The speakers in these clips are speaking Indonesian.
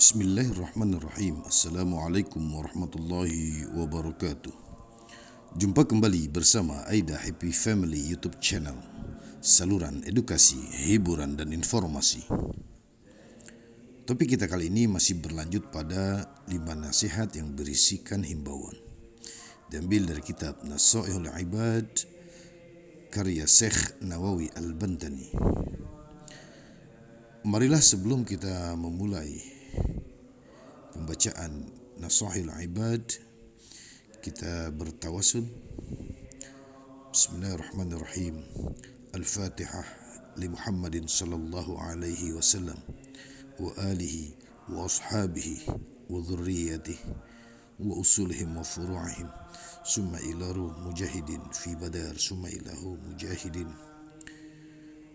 Bismillahirrahmanirrahim. Assalamualaikum warahmatullahi wabarakatuh. Jumpa kembali bersama Aida Happy Family YouTube channel, saluran edukasi, hiburan dan informasi. Topik kita kali ini masih berlanjut pada 5 nasihat yang berisikan himbauan. Diambil dari kitab Nasaihul Ibad karya Syekh Nawawi Al-Bantani. Marilah sebelum kita memulai pembacaan Nasaihul Ibad, kita bertawasul. Bismillahirrahmanirrahim. Al-Fatihah li Muhammadin sallallahu alaihi wasallam wa alihi wa ashabihi wa dhurriyyatihi wa usulihim wa furu'ihim summa ila ruh mujahidin fi badar summa ilahu mujahidin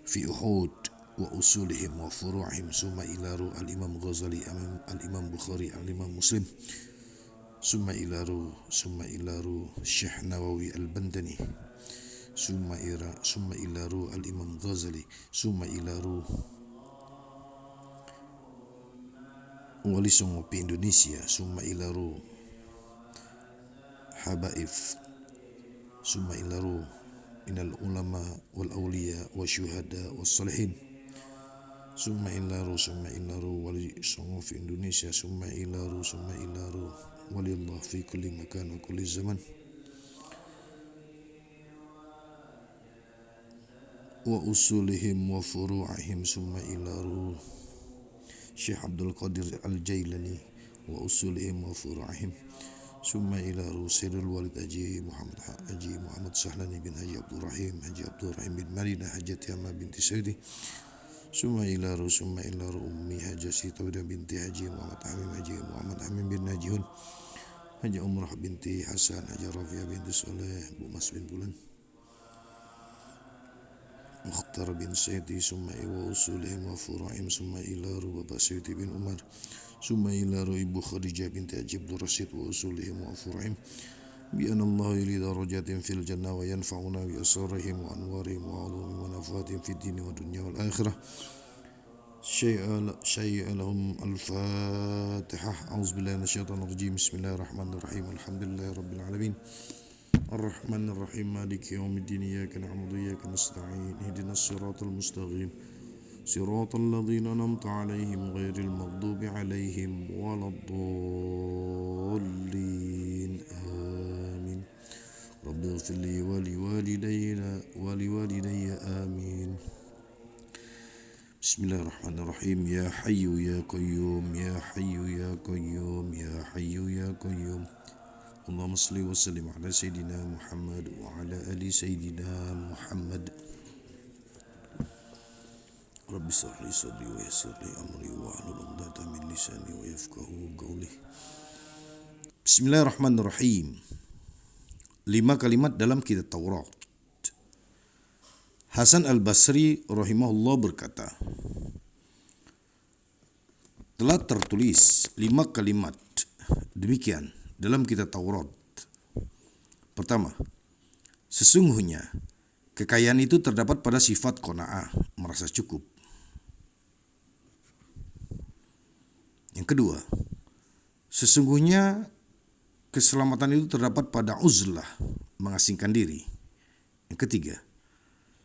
fi Uhud wa usulihim wa furu'ihim summa ilaru al-Imam Ghazali, al-Imam Bukhari, al-Imam Muslim summa ilaru Syekh Nawawi Al-Bantani summa ilaru al-Imam Ghazali summa ilaru Wali Songo Indonesia summa ilaru Habaif summa ilaru inal ulama wal awliya wa syuhada was salihin summa ilaru wali songo fi Indonesia summa ilaru walillah fi kulli makan wa kulli zaman wa usulihim wa furu'ihim summa ilaru Syekh Abdul Qadir Al-Jailani wa usulihim wa furu'ihim summa ilaru Sayyidul Walid Haji Muhammad Sahlani bin Haji Abdul Rahim bin Marina Hajat Yama binti Sayyidi summa ilaru Ummi Haji Sitawida binti Haji Muhammad Hamim bin Najihun Haji Umrah binti Hasan Haji Rafiah binti Soleh Bu Mas bin Bulan Mukhtar bin Sayyidi summa iwa usulihim wa furu'im summa ilaru Bapak Sayyidi bin Umar summa ilaru Ibu Khadijah binti Haji Abdul Rasid wa usulihim wa furu'im bi anallahu li darajatin fil jannah wa yanfa'una bi asrarihim wa anwarihim wa ulumihim wa nafaatihim fid dini wa dunya wal akhirah. Syai'a lahum al-Fatihah. A'udzubillahi minasyaitonir rajim. Bismillahirrahmanirrahim. Alhamdulillahi rabbil alamin. Ar-Rahmanir Rahim. Maliki yaumiddin. Iyyaka na'budu wa iyyaka nasta'in. Ihdinas siratal mustaqim. Siratal ladzina an'amta 'alaihim ghairil maghdubi 'alaihim waladdallin. Rabbi ighfirli wa liwalidayya amin. Bismillahirrahmanirrahim. Ya Hayyu ya Qayyum, ya Hayyu ya Qayyum, ya Hayyu ya Qayyum. Allahumma salli wa sallim ala Sayyidina Muhammad wa ala ali Sayyidina Muhammad. Rabbi shrah li sadri wa yassir li amri wa hlul 'uqdatam min lisani wa yafqahu qawli. Bismillahirrahmanirrahim. 5 kalimat dalam kitab Taurat. Hasan Al-Basri rahimahullah berkata, telah tertulis 5 kalimat demikian dalam kitab Taurat. Pertama, sesungguhnya kekayaan itu terdapat pada sifat qanaah, merasa cukup. Yang kedua, sesungguhnya keselamatan itu terdapat pada uzlah, mengasingkan diri. Yang ketiga,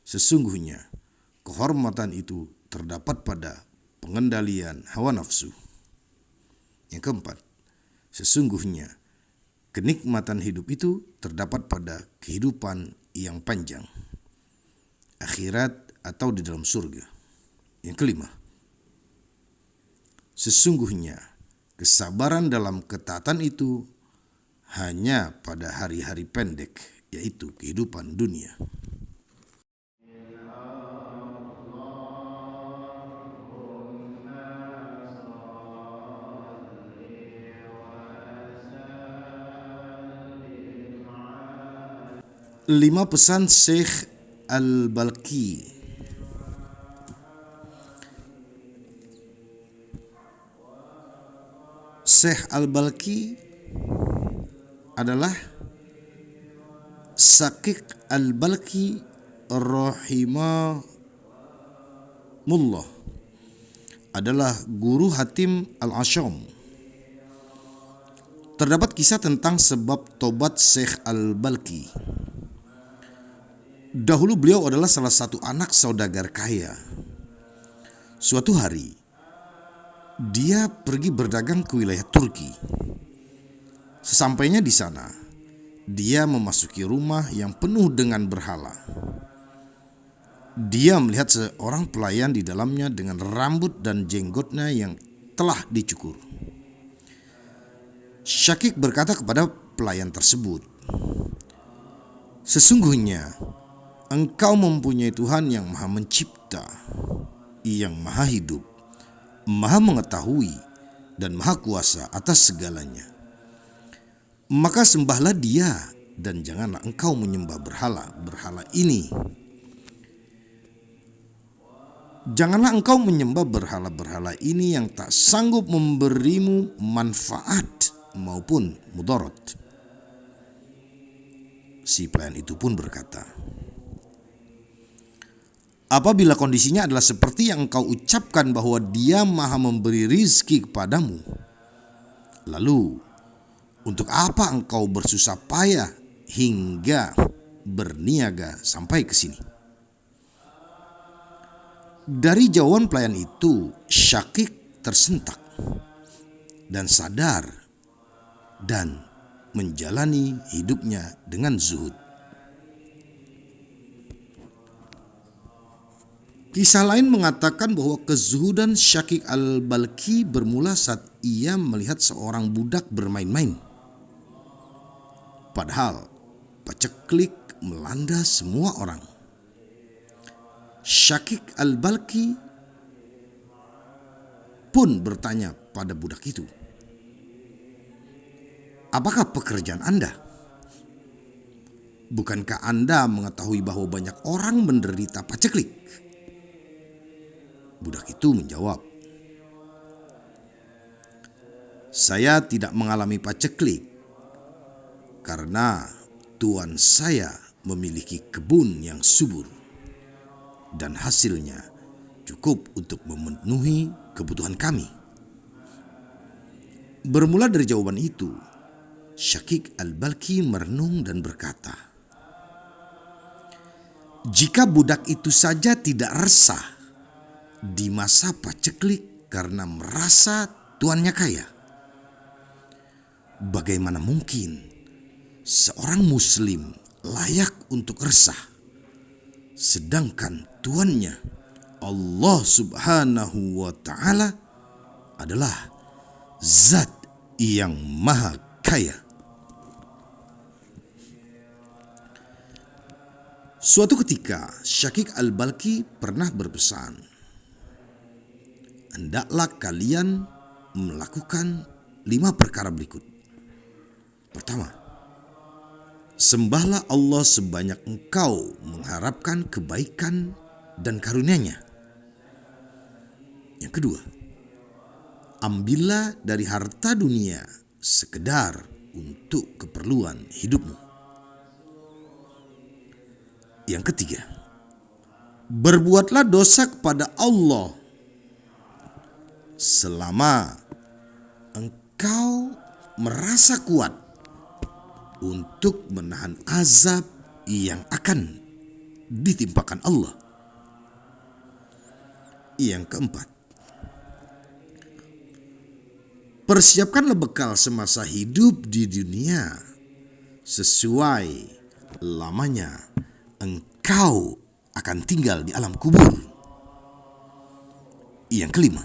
sesungguhnya kehormatan itu terdapat pada pengendalian hawa nafsu. Yang keempat, sesungguhnya kenikmatan hidup itu terdapat pada kehidupan yang panjang, akhirat atau di dalam surga. Yang kelima, sesungguhnya kesabaran dalam ketaatan itu hanya pada hari-hari pendek, yaitu kehidupan dunia. Lima pesan Syekh Al-Balqi. Syekh Al-Balqi adalah Syaqiq Al-Balqi rahimahullah adalah guru Hatim Al-Asyam. Terdapat kisah tentang sebab tobat Syekh Al-Balki. Dahulu beliau adalah salah satu anak saudagar kaya. Suatu hari, dia pergi berdagang ke wilayah Turki. Sesampainya di sana, dia memasuki rumah yang penuh dengan berhala. Dia melihat seorang pelayan di dalamnya dengan rambut dan jenggotnya yang telah dicukur. Syakik berkata kepada pelayan tersebut, "Sesungguhnya engkau mempunyai Tuhan yang Maha Mencipta, yang Maha Hidup, Maha Mengetahui, dan Maha Kuasa atas segalanya. Maka sembahlah Dia dan janganlah engkau menyembah berhala ini. Janganlah engkau menyembah berhala-berhala ini yang tak sanggup memberimu manfaat maupun mudarat." Si pelayan itu pun berkata, "Apabila kondisinya adalah seperti yang engkau ucapkan bahwa Dia Maha memberi rizki kepadamu, lalu untuk apa engkau bersusah payah hingga berniaga sampai ke sini?" Dari jawaban pelayan itu, Syakik tersentak dan sadar dan menjalani hidupnya dengan zuhud. Kisah lain mengatakan bahwa kezuhudan Syakik Al-Balki bermula saat ia melihat seorang budak bermain-main. Padahal paceklik melanda semua orang. Syakik Al-Balki pun bertanya pada budak itu, "Apakah pekerjaan Anda? Bukankah Anda mengetahui bahwa banyak orang menderita paceklik?" Budak itu menjawab, "Saya tidak mengalami paceklik karena tuan saya memiliki kebun yang subur dan hasilnya cukup untuk memenuhi kebutuhan kami." Bermula dari jawaban itu, Syakik Al-Balki merenung dan berkata, "Jika budak itu saja tidak resah di masa paceklik karena merasa tuannya kaya, bagaimana mungkin seorang muslim layak untuk resah sedangkan tuannya Allah Subhanahu wa Ta'ala adalah Zat yang Maha Kaya." Suatu ketika Syakik Al-Balki pernah berpesan, "Hendaklah kalian melakukan 5 perkara berikut. Pertama, sembahlah Allah sebanyak engkau mengharapkan kebaikan dan karunia-Nya. Yang kedua, ambillah dari harta dunia sekedar untuk keperluan hidupmu. Yang ketiga, berbuatlah dosa kepada Allah selama engkau merasa kuat untuk menahan azab yang akan ditimpakan Allah. Yang keempat, persiapkanlah bekal semasa hidup di dunia sesuai lamanya engkau akan tinggal di alam kubur. Yang kelima,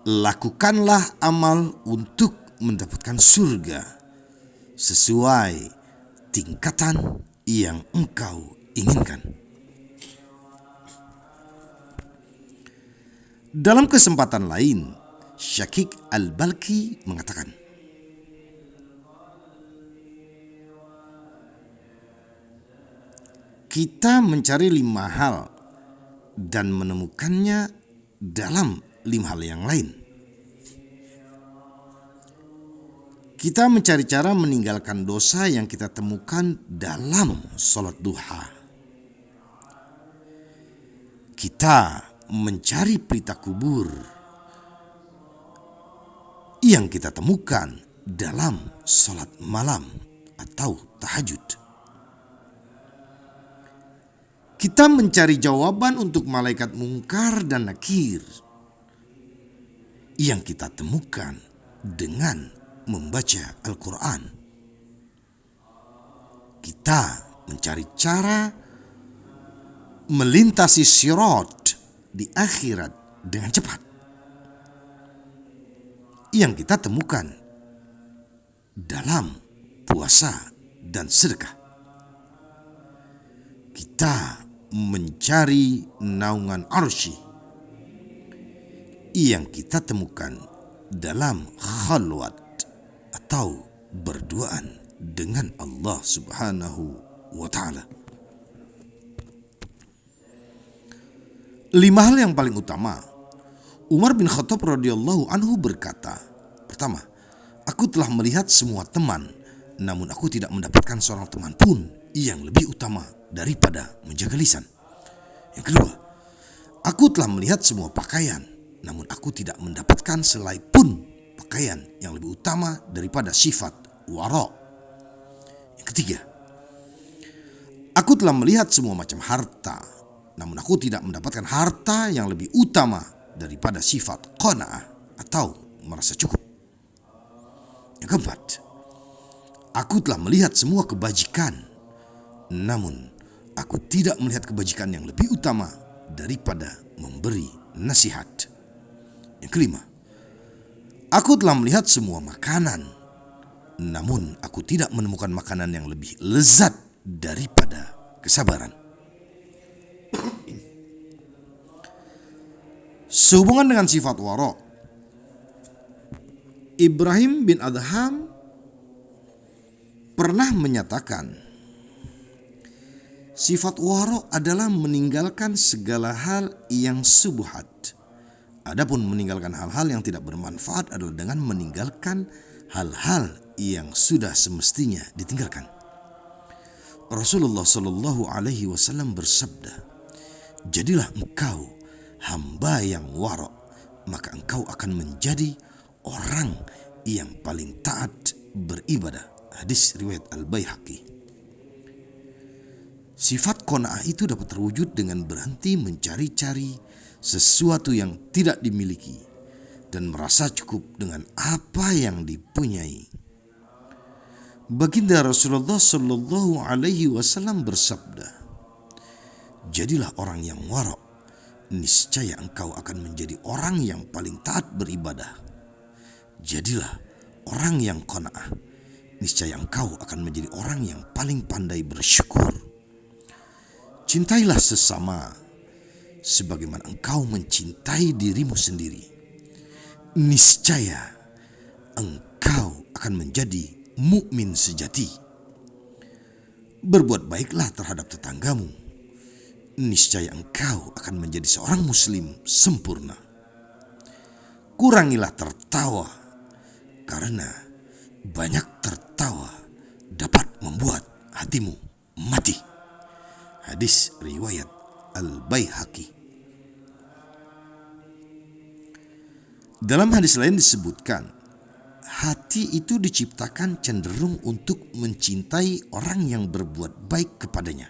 lakukanlah amal untuk mendapatkan surga sesuai tingkatan yang engkau inginkan." Dalam kesempatan lain, Syakik Al-Balki mengatakan, "Kita mencari 5 hal dan menemukannya dalam 5 hal yang lain. Kita mencari cara meninggalkan dosa yang kita temukan dalam sholat duha. Kita mencari pelita kubur yang kita temukan dalam salat malam atau tahajud. Kita mencari jawaban untuk malaikat mungkar dan nakir yang kita temukan dengan membaca Al-Quran. Kita mencari cara melintasi sirat di akhirat dengan cepat yang kita temukan dalam puasa dan sedekah. Kita mencari naungan arsy yang kita temukan dalam khalwat atau berduaan dengan Allah Subhanahu wa ta'ala. 5 hal yang paling utama. Umar bin Khattab radhiyallahu anhu berkata, pertama, aku telah melihat semua teman, namun aku tidak mendapatkan seorang teman pun yang lebih utama daripada menjaga lisan. Yang kedua, aku telah melihat semua pakaian, namun aku tidak mendapatkan selai pun pakaian yang lebih utama daripada sifat wara. Yang ketiga, aku telah melihat semua macam harta, namun aku tidak mendapatkan harta yang lebih utama daripada sifat qanaah atau merasa cukup. Yang keempat, aku telah melihat semua kebajikan, namun aku tidak melihat kebajikan yang lebih utama daripada memberi nasihat. Yang kelima, aku telah melihat semua makanan, namun aku tidak menemukan makanan yang lebih lezat daripada kesabaran. Sehubungan dengan sifat wara, Ibrahim bin Adham pernah menyatakan, sifat wara adalah meninggalkan segala hal yang subhat. Adapun meninggalkan hal-hal yang tidak bermanfaat adalah dengan meninggalkan hal-hal yang sudah semestinya ditinggalkan. Rasulullah Shallallahu Alaihi Wasallam bersabda, jadilah engkau hamba yang wara, maka engkau akan menjadi orang yang paling taat beribadah. Hadis riwayat Al-Baihaqi. Sifat qanaah itu dapat terwujud dengan berhenti mencari-cari sesuatu yang tidak dimiliki dan merasa cukup dengan apa yang dipunyai. Baginda Rasulullah Shallallahu Alaihi Wasallam bersabda, jadilah orang yang wara, niscaya engkau akan menjadi orang yang paling taat beribadah. Jadilah orang yang qanaah, niscaya engkau akan menjadi orang yang paling pandai bersyukur. Cintailah sesama sebagaimana engkau mencintai dirimu sendiri. Niscaya engkau akan menjadi mukmin sejati. Berbuat baiklah terhadap tetanggamu, niscaya engkau akan menjadi seorang muslim sempurna. Kurangilah tertawa, karena banyak tertawa dapat membuat hatimu mati. Hadis riwayat Al-Baihaqi. Dalam hadis lain disebutkan, hati itu diciptakan cenderung untuk mencintai orang yang berbuat baik kepadanya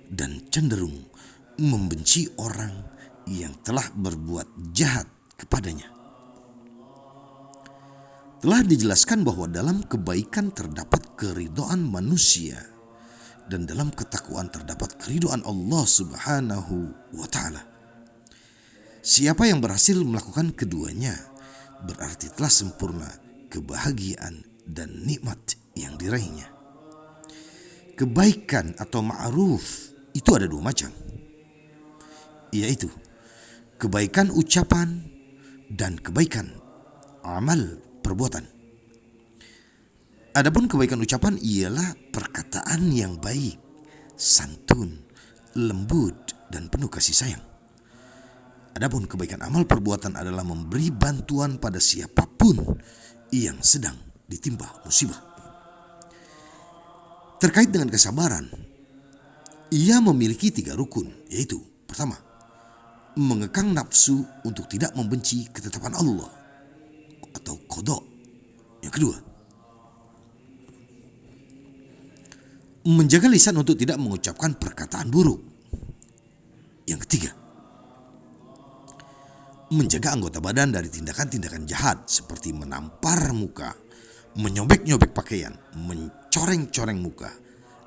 dan cenderung membenci orang yang telah berbuat jahat kepadanya. Telah dijelaskan bahwa dalam kebaikan terdapat keridhaan manusia dan dalam ketakwaan terdapat keridhaan Allah Subhanahu wa ta'ala. Siapa yang berhasil melakukan keduanya berarti telah sempurna kebahagiaan dan nikmat yang diraihnya. Kebaikan atau ma'ruf itu ada dua macam, yaitu kebaikan ucapan dan kebaikan amal perbuatan. Adapun kebaikan ucapan ialah perkataan yang baik, santun, lembut, dan penuh kasih sayang. Adapun kebaikan amal perbuatan adalah memberi bantuan pada siapapun yang sedang ditimpa musibah. Terkait dengan kesabaran, ia memiliki 3 rukun, yaitu pertama, mengekang nafsu untuk tidak membenci ketetapan Allah atau qada. Yang kedua, menjaga lisan untuk tidak mengucapkan perkataan buruk. Yang ketiga, menjaga anggota badan dari tindakan-tindakan jahat seperti menampar muka, menyobek-nyobek pakaian, mencoreng-coreng muka,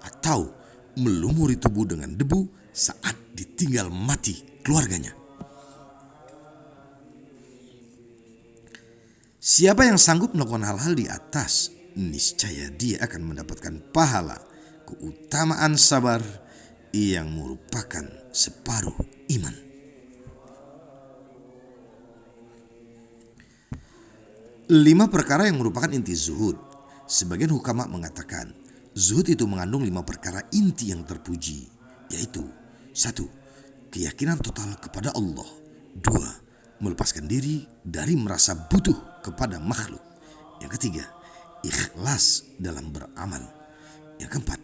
atau melumuri tubuh dengan debu saat ditinggal mati keluarganya. Siapa yang sanggup melakukan hal-hal di atas, niscaya dia akan mendapatkan pahala keutamaan sabar yang merupakan separuh iman. Lima perkara yang merupakan inti zuhud. Sebagian hukama mengatakan zuhud itu mengandung 5 perkara inti yang terpuji, yaitu 1. Keyakinan total kepada Allah. 2. Melepaskan diri dari merasa butuh kepada makhluk. Yang ketiga, ikhlas dalam beramal. Yang keempat,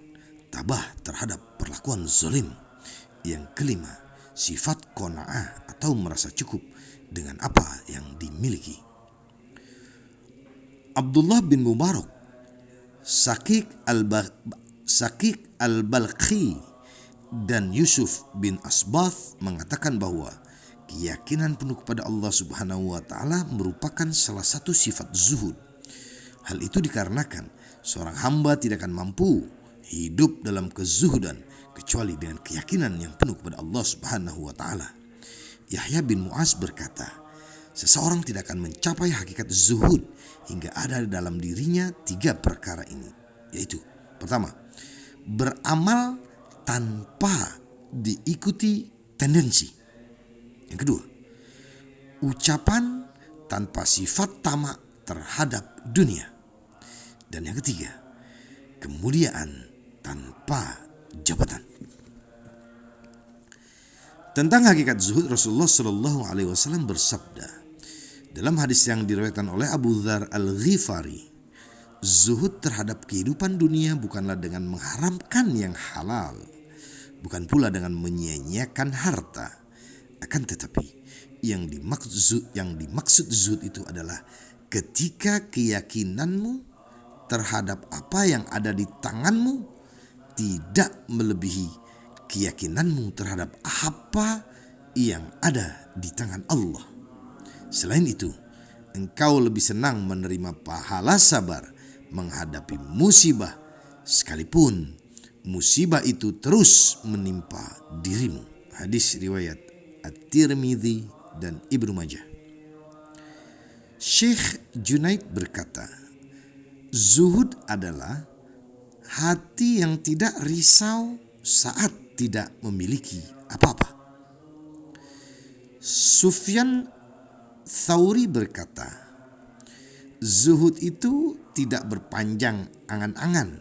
tabah terhadap perlakuan zalim. Yang kelima, sifat qanaah atau merasa cukup dengan apa yang dimiliki. Abdullah bin Mubarak, Syaqiq al-Balkhi, dan Yusuf bin Asbath mengatakan bahwa keyakinan penuh kepada Allah Subhanahu wa Ta'ala merupakan salah satu sifat zuhud. Hal itu dikarenakan seorang hamba tidak akan mampu hidup dalam kezuhudan kecuali dengan keyakinan yang penuh kepada Allah Subhanahu wa Ta'ala. Yahya bin Mu'az berkata, seseorang tidak akan mencapai hakikat zuhud hingga ada dalam dirinya 3 perkara ini, yaitu pertama, beramal tanpa diikuti tendensi. Yang kedua, ucapan tanpa sifat tamak terhadap dunia. Dan yang ketiga, kemuliaan tanpa jabatan. Tentang hakikat zuhud, Rasulullah Shallallahu Alaihi Wasallam bersabda dalam hadis yang diriwayatkan oleh Abu Dzar Al-Ghifari, zuhud terhadap kehidupan dunia bukanlah dengan mengharamkan yang halal, bukan pula dengan menyia-nyiakan harta, akan tetapi yang dimaksud zuhud itu adalah ketika keyakinanmu terhadap apa yang ada di tanganmu tidak melebihi keyakinanmu terhadap apa yang ada di tangan Allah. Selain itu, engkau lebih senang menerima pahala sabar menghadapi musibah sekalipun musibah itu terus menimpa dirimu. Hadis riwayat At-Tirmidzi dan Ibnu Majah. Syekh Junaid berkata, zuhud adalah hati yang tidak risau saat tidak memiliki apa-apa. Sufyan Tsauri berkata, zuhud itu tidak berpanjang angan-angan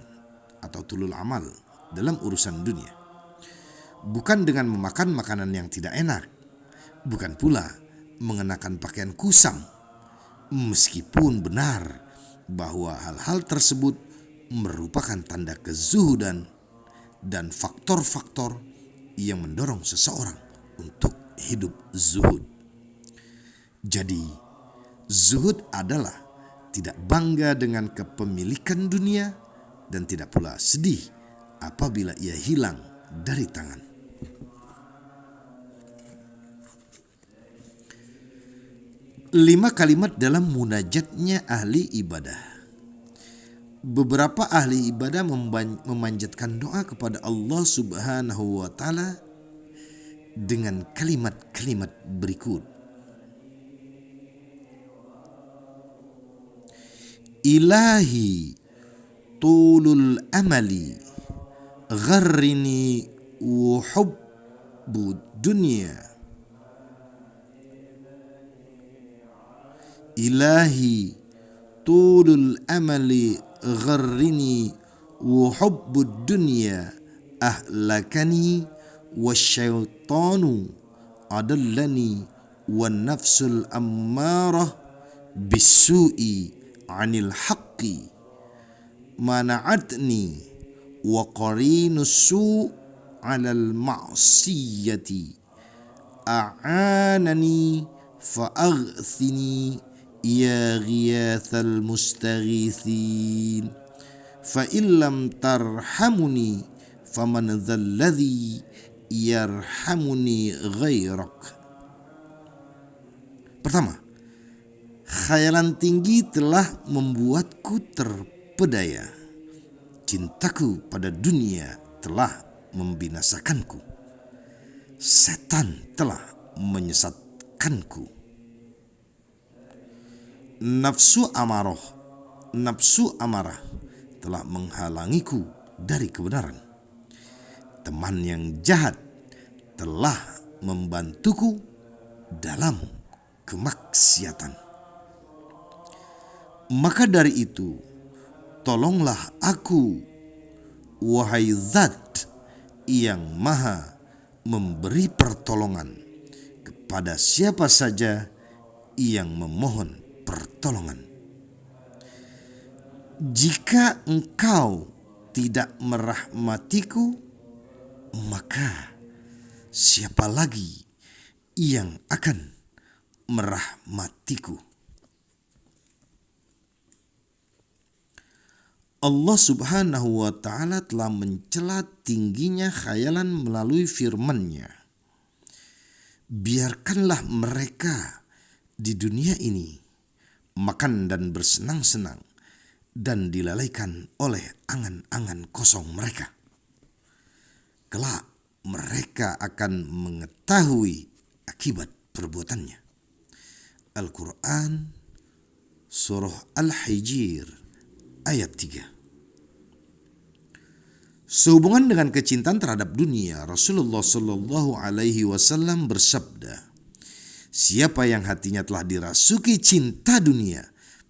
atau tulul amal dalam urusan dunia. Bukan dengan memakan makanan yang tidak enak, bukan pula mengenakan pakaian kusam, meskipun benar bahwa hal-hal tersebut merupakan tanda kezuhudan dan faktor-faktor yang mendorong seseorang untuk hidup zuhud. Jadi, zuhud adalah tidak bangga dengan kepemilikan dunia dan tidak pula sedih apabila ia hilang dari tangan. Lima kalimat dalam munajatnya ahli ibadah. Beberapa ahli ibadah memanjatkan doa kepada Allah Subhanahu wa Ta'ala dengan kalimat-kalimat berikut. Ilahi tulul amali gharrini wa hubbu dunya. Ilahi tulul amali gharrini wa hubbu dunya ahlakani wasyaitanu adallani wan nafsul ammarah bisu'i anil haqqi mana'atni wa qarinus su' alal ma'siyati a'anani fa'aghthini ya ghiyathal mustaghithin fa illam tarhamuni faman dzalladzi yarhamuni ghairak. Pertama, khayalan tinggi telah membuatku terpedaya. Cintaku pada dunia telah membinasakanku. Setan telah menyesatkanku. Nafsu amarah telah menghalangiku dari kebenaran. Teman yang jahat telah membantuku dalam kemaksiatan. Maka dari itu, tolonglah aku, wahai Zat yang maha memberi pertolongan kepada siapa saja yang memohon pertolongan. Jika engkau tidak merahmatiku, maka siapa lagi yang akan merahmatiku? Allah Subhanahu wa ta'ala telah mencela tingginya khayalan melalui firman-Nya. Biarkanlah mereka di dunia ini makan dan bersenang-senang dan dilalaikan oleh angan-angan kosong mereka. Kelak mereka akan mengetahui akibat perbuatannya. Al-Quran Surah Al-Hijr ayat 3. Sehubungan dengan kecintaan terhadap dunia, Rasulullah Shallallahu Alaihi Wasallam bersabda, siapa yang hatinya telah dirasuki cinta dunia,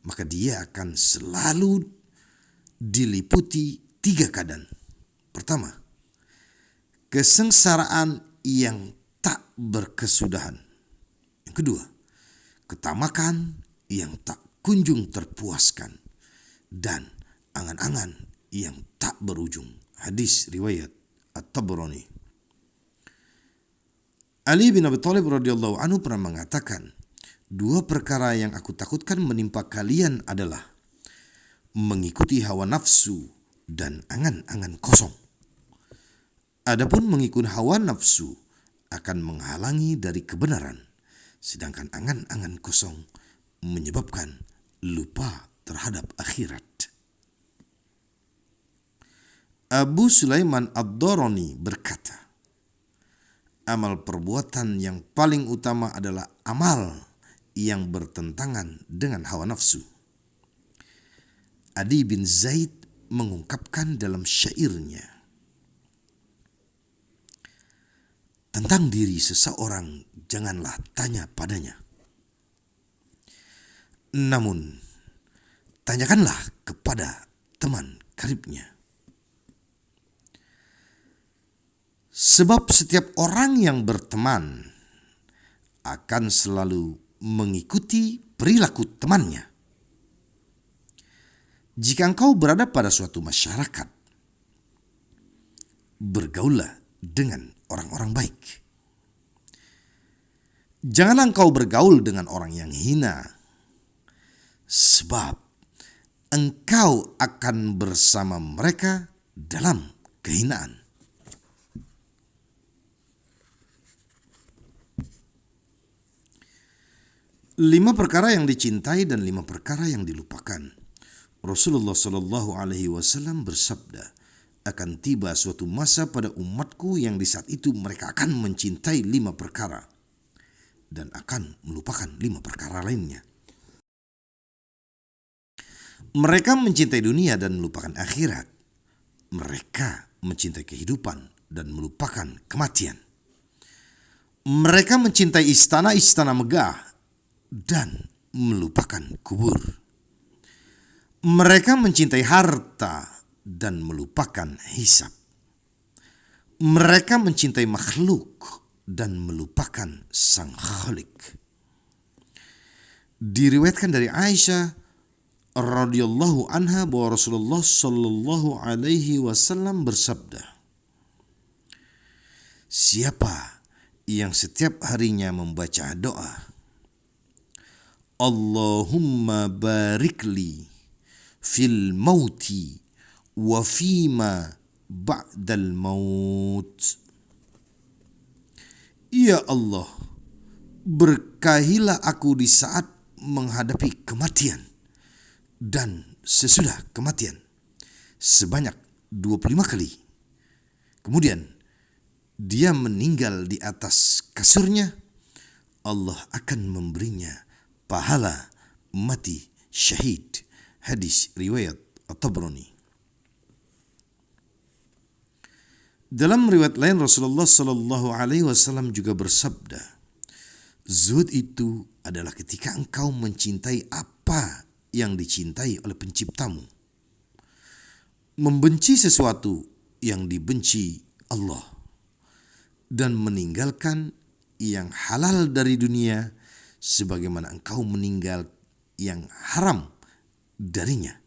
maka dia akan selalu diliputi 3 keadaan. Pertama, kesengsaraan yang tak berkesudahan. Yang kedua, ketamakan yang tak kunjung terpuaskan, dan angan-angan yang tak berujung. Hadis riwayat At-Tabrani. Ali bin Abi Thalib radhiyallahu anhu pernah mengatakan, 2 perkara yang aku takutkan menimpa kalian adalah mengikuti hawa nafsu dan angan-angan kosong. Adapun mengikuti hawa nafsu akan menghalangi dari kebenaran, sedangkan angan-angan kosong menyebabkan lupa terhadap akhirat. Abu Sulaiman Ad-Darani berkata, amal perbuatan yang paling utama adalah amal yang bertentangan dengan hawa nafsu. Adi bin Zaid mengungkapkan dalam syairnya, tentang diri seseorang janganlah tanya padanya, namun tanyakanlah kepada teman karibnya. Sebab setiap orang yang berteman akan selalu mengikuti perilaku temannya. Jika engkau berada pada suatu masyarakat, bergaullah dengan orang-orang baik. Janganlah engkau bergaul dengan orang yang hina, sebab engkau akan bersama mereka dalam kehinaan. Lima perkara yang dicintai dan 5 perkara yang dilupakan. Rasulullah Shallallahu Alaihi Wasallam bersabda, akan tiba suatu masa pada umatku yang di saat itu mereka akan mencintai 5 perkara dan akan melupakan 5 perkara lainnya. Mereka mencintai dunia dan melupakan akhirat. Mereka mencintai kehidupan dan melupakan kematian. Mereka mencintai istana-istana megah dan melupakan kubur. Mereka mencintai harta dan melupakan hisab. Mereka mencintai makhluk dan melupakan sang Khalik. Diriwayatkan dari Aisyah radhiyallahu anha bahwa Rasulullah Shallallahu Alaihi Wasallam bersabda, siapa yang setiap harinya membaca doa, Allahumma barikli fil mauti wa fima ba'dal maut. Ya Allah, berkahilah aku di saat menghadapi kematian dan sesudah kematian sebanyak 25 kali. Kemudian dia meninggal di atas kasurnya, Allah akan memberinya pahala mati syahid. Hadis riwayat At-Tabrani. Dalam riwayat lain Rasulullah Shallallahu Alaihi Wasallam juga bersabda, zuhud itu adalah ketika engkau mencintai apa yang dicintai oleh penciptamu, membenci sesuatu yang dibenci Allah, dan meninggalkan yang halal dari dunia sebagaimana engkau meninggal yang haram darinya.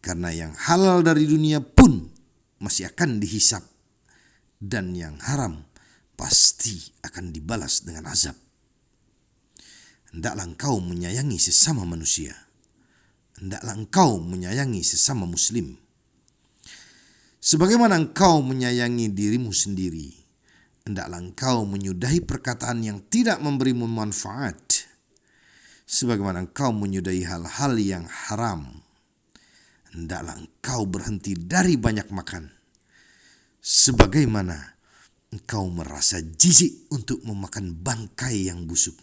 Karena yang halal dari dunia pun masih akan dihisap, dan yang haram pasti akan dibalas dengan azab. Hendaklah engkau menyayangi sesama manusia. Hendaklah engkau menyayangi sesama muslim sebagaimana engkau menyayangi dirimu sendiri. Hendaklah engkau menyudahi perkataan yang tidak memberimu manfaat sebagaimana engkau menyudahi hal-hal yang haram. Hendaklah engkau berhenti dari banyak makan sebagaimana engkau merasa jijik untuk memakan bangkai yang busuk.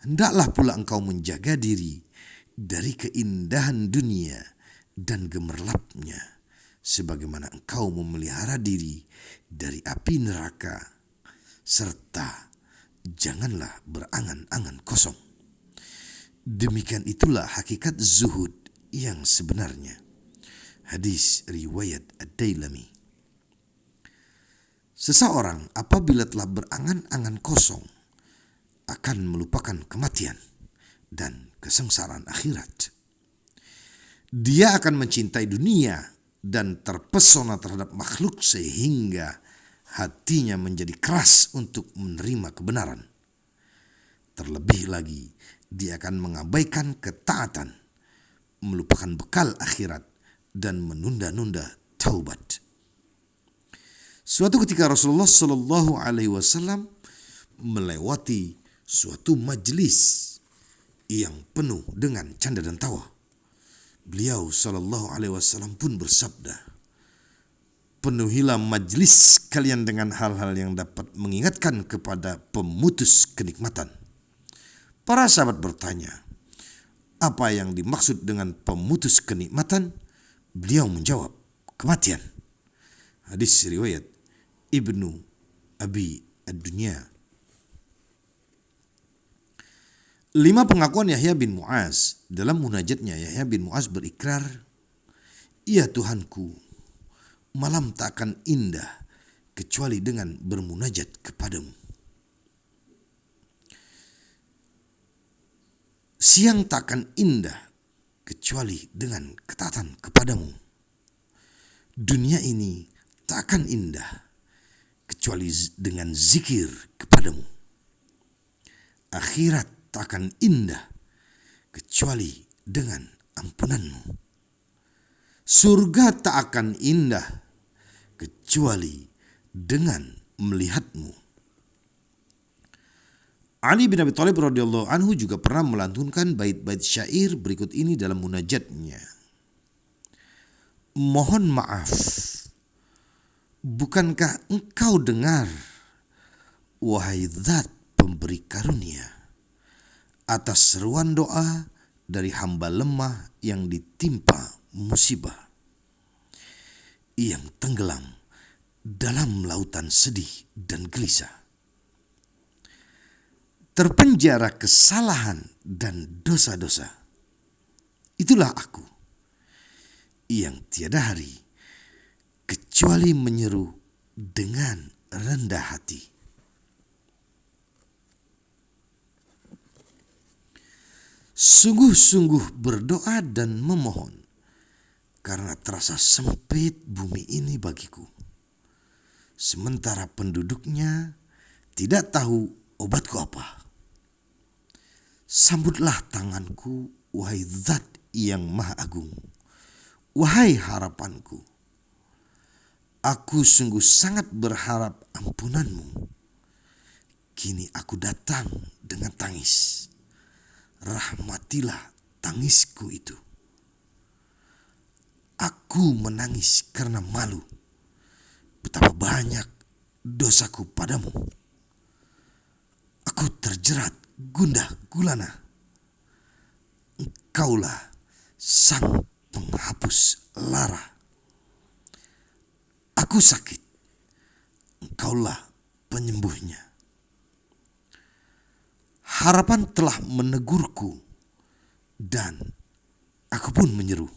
Hendaklah pula engkau menjaga diri dari keindahan dunia dan gemerlapnya sebagaimana engkau memelihara diri dari api neraka, serta janganlah berangan-angan kosong. Demikian itulah hakikat zuhud yang sebenarnya. Hadis riwayat Ad-Dailami. Seseorang apabila telah berangan-angan kosong akan melupakan kematian dan kesengsaraan akhirat. Dia akan mencintai dunia dan terpesona terhadap makhluk sehingga hatinya menjadi keras untuk menerima kebenaran. Terlebih lagi, dia akan mengabaikan ketaatan, melupakan bekal akhirat, dan menunda-nunda taubat. Suatu ketika Rasulullah Shallallahu Alaihi Wasallam melewati suatu majelis yang penuh dengan canda dan tawa. Beliau Shallallahu Alaihi Wasallam pun bersabda, penuhilah majelis kalian dengan hal-hal yang dapat mengingatkan kepada pemutus kenikmatan. Para sahabat bertanya, apa yang dimaksud dengan pemutus kenikmatan? Beliau menjawab, kematian. Hadis riwayat Ibnu Abi Ad-Dunya. 5 pengakuan Yahya bin Mu'az. Dalam munajatnya Yahya bin Mu'az berikrar, ya Tuhanku, malam tak akan indah kecuali dengan bermunajat kepadamu. Siang tak akan indah kecuali dengan ketaatan kepadamu. Dunia ini tak akan indah kecuali dengan zikir kepadamu. Akhirat tak akan indah kecuali dengan ampunanmu. Surga tak akan indah kecuali dengan melihatmu. Ali bin Abi Thalib radhiyallahu anhu juga pernah melantunkan bait-bait syair berikut ini dalam munajatnya. Mohon maaf, bukankah engkau dengar, wahai zat pemberi karunia, atas seruan doa dari hamba lemah yang ditimpa musibah, yang tenggelam dalam lautan sedih dan gelisah, terpenjara kesalahan dan dosa-dosa. Itulah aku yang tiada hari kecuali menyeru dengan rendah hati. Sungguh-sungguh berdoa dan memohon karena terasa sempit bumi ini bagiku, sementara penduduknya tidak tahu obatku apa. Sambutlah tanganku, wahai Zat yang Maha Agung. Wahai harapanku, aku sungguh sangat berharap ampunanmu. Kini aku datang dengan tangis. Rahmatilah tangisku itu. Aku menangis karena malu. Betapa banyak dosaku padamu. Aku terjerat gundah gulana. Engkaulah sang penghapus lara. Aku sakit. Engkaulah penyembuhnya. Harapan telah menegurku dan aku pun menyeru.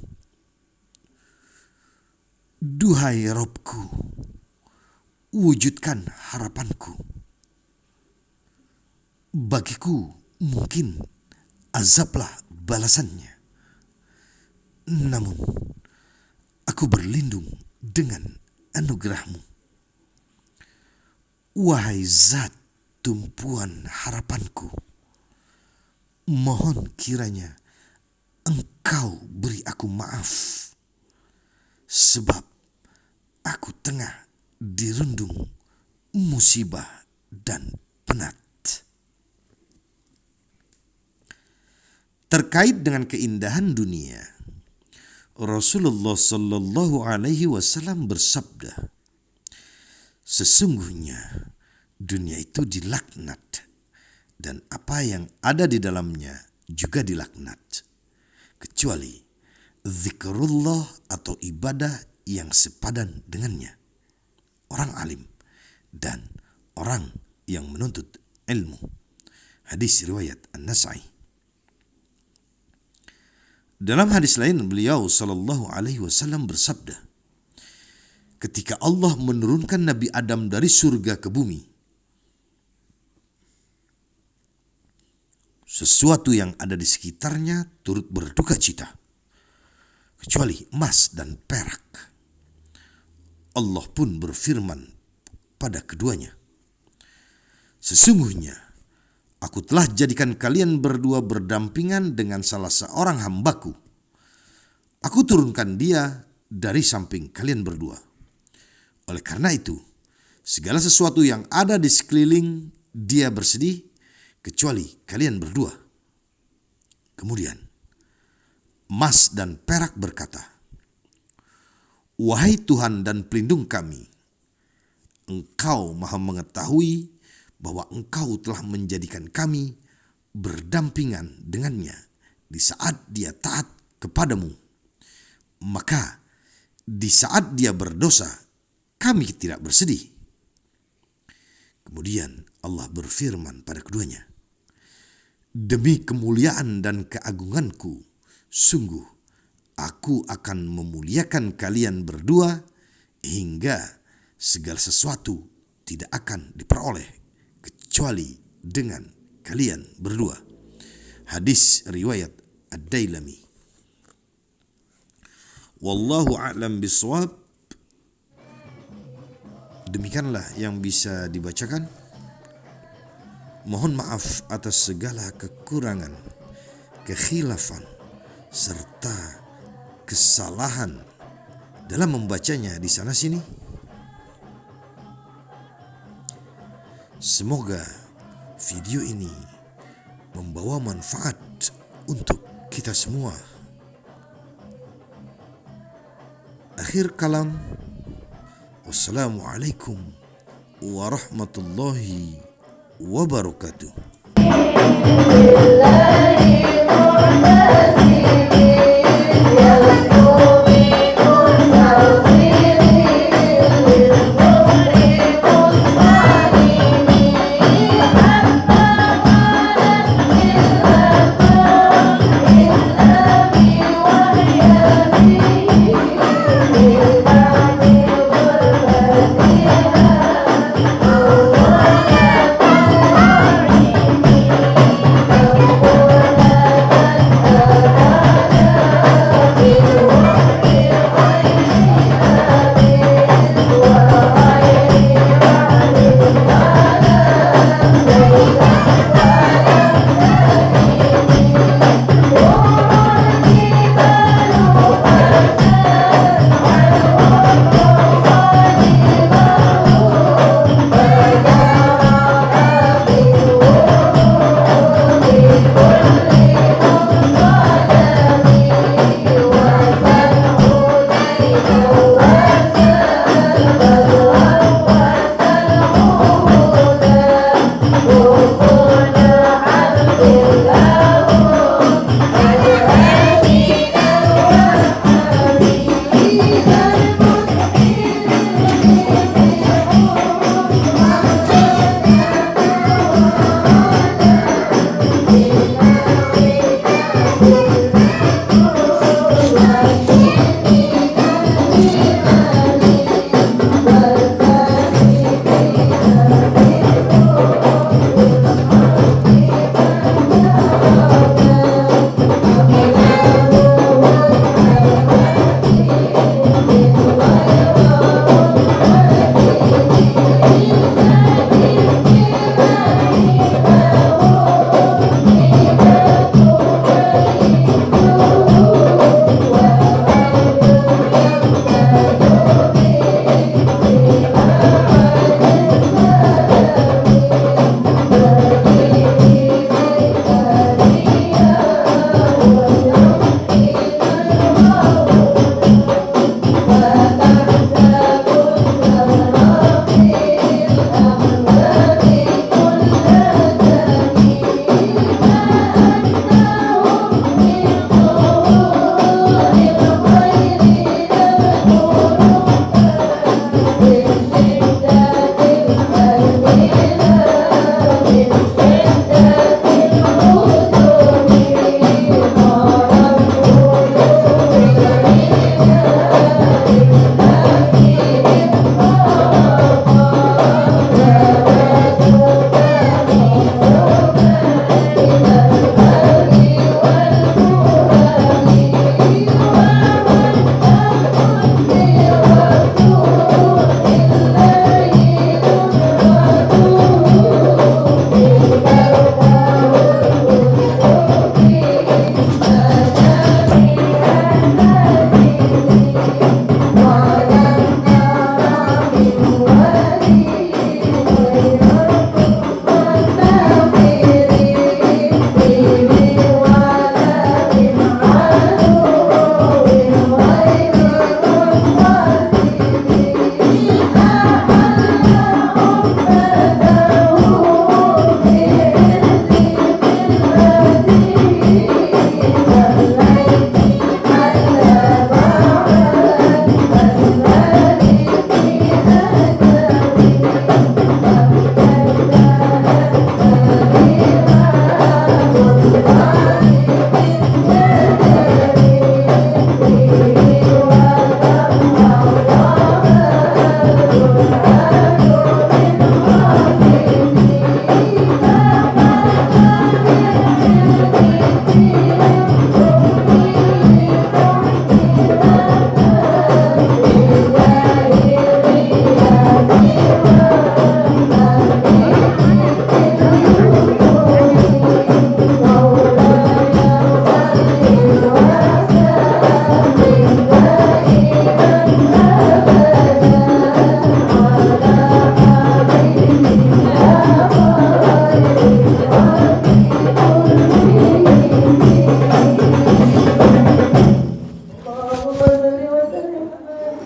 Duhai Robku, wujudkan harapanku. Bagiku mungkin azablah balasannya. Namun aku berlindung dengan anugerahmu. Wahai Zat tumpuan harapanku, mohon kiranya Engkau beri aku maaf. Sebab aku tengah dirundung musibah dan penat. Terkait dengan keindahan dunia, Rasulullah Sallallahu Alaihi Wasallam bersabda, sesungguhnya dunia itu dilaknat dan apa yang ada di dalamnya juga dilaknat, kecuali zikrullah atau ibadah yang sepadan dengannya, orang alim dan orang yang menuntut ilmu. Hadis riwayat An-Nasai. Dalam hadis lain beliau sallallahu alaihi wasallam bersabda, ketika Allah menurunkan Nabi Adam dari surga ke bumi, sesuatu yang ada di sekitarnya turut berduka cita, kecuali emas dan perak. Allah pun berfirman pada keduanya, sesungguhnya aku telah jadikan kalian berdua berdampingan dengan salah seorang hambaku. Aku turunkan dia dari samping kalian berdua. Oleh karena itu, segala sesuatu yang ada di sekeliling dia bersedih, kecuali kalian berdua. Kemudian, emas dan perak berkata, wahai Tuhan dan pelindung kami, Engkau maha mengetahui bahwa Engkau telah menjadikan kami berdampingan dengannya di saat dia taat kepadamu. Maka di saat dia berdosa, kami tidak bersedih. Kemudian Allah berfirman pada keduanya, demi kemuliaan dan keagunganku, sungguh aku akan memuliakan kalian berdua hingga segala sesuatu tidak akan diperoleh kecuali dengan kalian berdua. Hadis riwayat Ad-Dailami. Wallahu a'lam bishawab. Demikianlah yang bisa dibacakan. Mohon maaf atas segala kekurangan, kekhilafan, serta kesalahan dalam membacanya di sana sini. Semoga video ini membawa manfaat untuk kita semua. Akhir kalam, wassalamualaikum warahmatullahi wabarakatuh.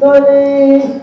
المرسلين